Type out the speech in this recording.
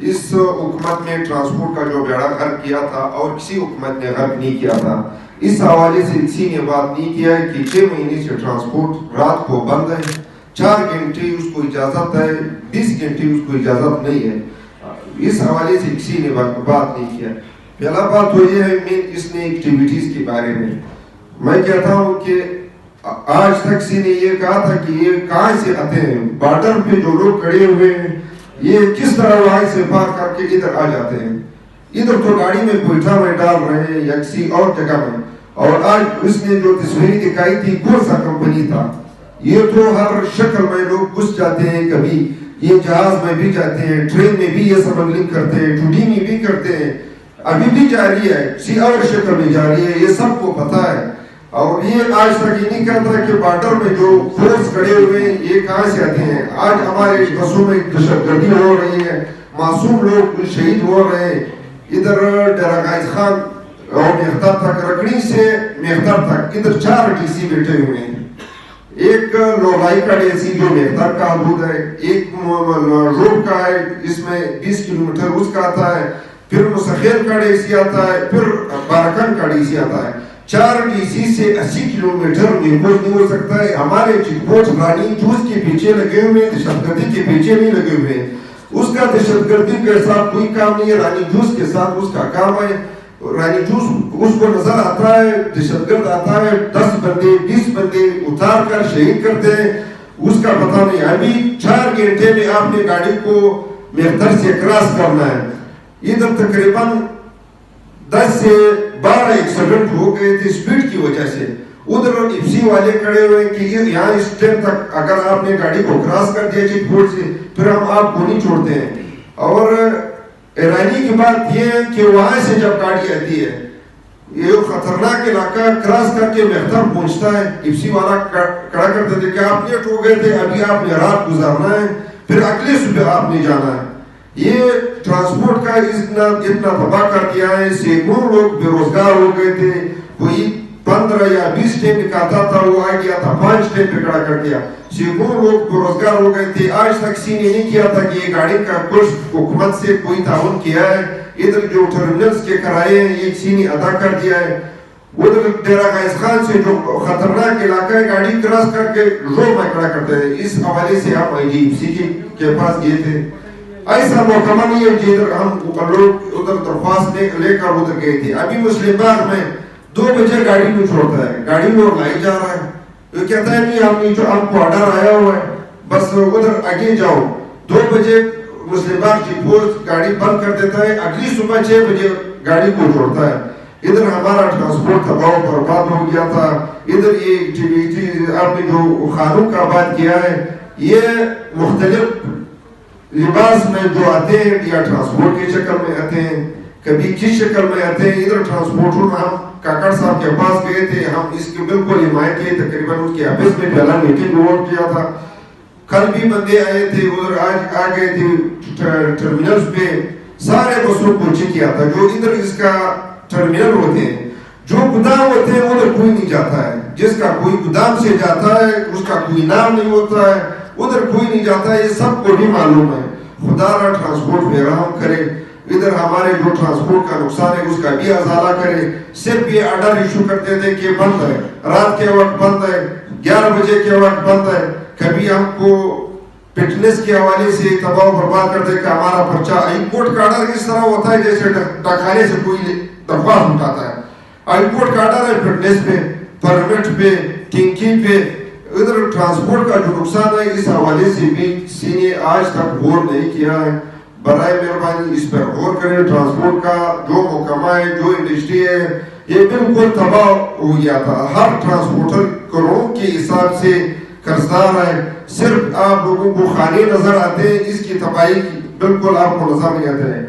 اس حکومت نے ٹرانسپورٹ کا جو بیڑا غرق کیا تھا اور کسی حکومت نے غرق نہیں کیا تھا. اس حوالے سے کسی نے بات نہیں کیا ہے کہ 6 مہینے سے ٹرانسپورٹ رات کو بند ہے, 4 گھنٹے اس کو اجازت ہے, 20 گھنٹے اس کو اجازت نہیں ہے. اس حوالے سے کسی نے بات نہیں کیا. پہلا بات تو یہ ہے مین اس نے ایکٹیویٹیز کے بارے میں کہتا ہوں کہ آج تک کسی نے یہ کہا تھا کہ یہ کہاں سے آتے ہیں, بارڈر پہ جو لوگ کھڑے ہوئے ہیں یہ کس طرح وہاں سے پار کر کے ادھر آ جاتے ہیں. ادھر تو گاڑی میں کوئٹہ میں ڈال رہے ہیں یا کسی اور جگہ میں. اور آج اس نے جو تصویر دکھائی تھی کون سا کمپنی تھا, یہ تو ہر شکل میں لوگ گھس جاتے ہیں, کبھی یہ جہاز میں بھی جاتے ہیں, ٹرین میں بھی یہ سمگلنگ کرتے ہیں, ٹوڈی میں بھی کرتے ہیں, ابھی بھی جاری ہے, کسی اور شکل میں جاری ہے, یہ سب کو پتا ہے. اور یہ آج تک یہ نہیں کہتا کہ بارڈر میں جو فورس کھڑے ہوئے ہیں یہ کہاں سے آتے ہیں. آج ہمارے بسوں میں دہشت گردی ہو رہی ہے, معصوم لوگ شہید ہو رہے ہیں. ادھر ڈیرہ غازی خان اور میختر تک, رکڑی سے میختر تک ادھر 4 ڈی سی بیٹھے ہوئے ہیں. ایک لولائی کا ڈی سی جو میختر کا حدود ہے, ایک روڈ کا ہے اس میں 20 کلومیٹر اس کا آتا ہے, پھر مسخیر کا ڈی سی آتا ہے, پھر بارکن کا ڈی سی آتا ہے. 4 ڈی سی سے 80 کلومیٹر محفوظ نہیں ہو سکتا ہے. ہمارے چیک پوسٹ رانی جوز کے پیچھے لگے ہوئے ہیں, دہشت گردی کے پیچھے نہیں لگے ہوئے ہیں. اس کا دہشت گردی کے ساتھ کوئی کام نہیں ہے, رانی جوز کے ساتھ اس کا کام ہے. رانی جوز اس کو نظر آتا ہے, دہشت گرد آتا ہے, 10 بندے 20 بندے اتار کر شہید کرتے ہیں, اس کا پتہ نہیں. ابھی 4 گھنٹے میں آپ نے گاڑی کو میختر سے کراس کرنا ہے. ادھر تقریباً 10 سے 12 ایکسیڈنٹ ہو گئے تھے اسپیڈ کی وجہ سے. ادھر ایپسی والے کھڑے ہوئے کہ یہاں اس ٹائم تک اگر آپ نے گاڑی کو کراس کر دیا چیک پوسٹ سے پھر ہم آپ کو نہیں چھوڑتے ہیں. اور ایرانی کی بات یہ ہے کہ وہاں سے جب گاڑی آتی ہے یہ خطرناک علاقہ کراس کر کے میختر پہنچتا ہے, ایپسی والا کھڑا کرتے تھے کہ آپ لیٹ ہو گئے تھے, ابھی آپ نے رات گزارنا ہے, پھر اگلے صبح آپ نے جانا ہے. یہ ٹرانسپورٹ کا اتنا تباہ کر دیا ہے. سینکڑوں لوگ بے روزگار ہو گئے تھے, کوئی 15 یا 20 ٹائم نکالتا تھا وہ آ گیا تھا 5 ٹائم پہ کھڑا کر دیا. سینکڑوں لوگ بے روزگار ہو گئے تھے. آج تک کسی نے نہیں کیا تھا کہ یہ گاڑی کا کچھ حکومت سے کوئی تعاون کیا ہے. ادھر جو ٹرمینلز کے کرائے ہیں یہ کسی نے ادا کر دیا ہے. ادھر ڈیرہ غازی خان سے جو خطرناک علاقہ ہے گاڑی کراس کر کے روڈ میں کھڑا کرتے ہیں. اس حوالے سے ہم آئی جی ایف سی کے پاس گئے تھے. ایسا محکمہ نہیں ہے جدھر ہم لوگ ادھر درخواست لے کر ادھر گئے تھے. ابھی مسلم باغ میں 2 بجے گاڑی میں چھوڑتا ہے, گاڑی میں لائی جا رہا ہے. وہ کہتا ہے نہیں ہم کو آرڈر آیا ہوا ہے بس ادھر آگے جاؤ. 2 بجے مسلم باغ چیک پوسٹ گاڑی بند کر دیتا ہے, اگلی صبح 6 بجے گاڑی کو چھوڑتا ہے. ادھر ہمارا ٹرانسپورٹ تباہ و برباد ہو گیا تھا. ادھر یہ ایکٹیویٹی آپ نے جو خانوں کا بات کیا ہے, یہ مختلف لباس میں جو آتے ہیں یا ٹرانسپورٹ کی شکل میں آتے ہیں, کبھی کس شکل میں آتے ہیں. ادھر ٹرانسپورٹر میں ہم کاکڑ صاحب کے پاس گئے تھے, ہم اس کی بالکل حمایت کی. تقریباً اس کے آفس میں پہلا میٹنگ ہو کیا تھا. کل بھی بندے آئے تھے ادھر, آج آ گئے تھے ٹرمینلز پہ. سارے بسوں کو چیک کیا تھا. جو ادھر اس کا ٹرمینل ہوتے ہیں, جو گودام ہوتے ہیں ادھر کوئی نہیں جاتا ہے. جس کا کوئی گودام سے جاتا ہے اس کا کوئی نام نہیں ہوتا ہے, ادھر کوئی نہیں جاتا ہے. یہ سب کو بھی معلوم ہے. خدا را ٹرانسپورٹ فراہم کرے. ادھر ہمارے جو ٹرانسپورٹ کا نقصان ہے اس کا بھی ازالہ کرے. صرف یہ آرڈر ایشو کرتے تھے کہ بند ہے, رات کے وقت بند ہے, 11 بجے کے وقت بند ہے. کبھی ہم کو فٹنس کے حوالے سے تباہ و برباد کرتے کہ ہمارا پرچہ. ہائی کورٹ کا آرڈر اس طرح ہوتا ہے جیسے ڈاکخانے سے کوئی درخواست اٹھاتا ہے. ہائی کورٹ کا آرڈر ہے فٹنس پہ, پرمٹ پہ, ٹنکی پہ. ادھر ٹرانسپورٹ کا جو نقصان ہے اس حوالے سے بھی کسی نے آج تک غور نہیں کیا ہے. برائے مہربانی اس پر غور کریں. ٹرانسپورٹ کا جو محکمہ ہے, جو انڈسٹری ہے, یہ بالکل تباہ ہو گیا تھا. ہر ٹرانسپورٹر کروڑوں کے حساب سے قرضدار ہے. صرف آپ لوگوں کو خانے نظر آتے ہیں, اس کی تباہی بالکل آپ کو نظر نہیں آتے ہیں.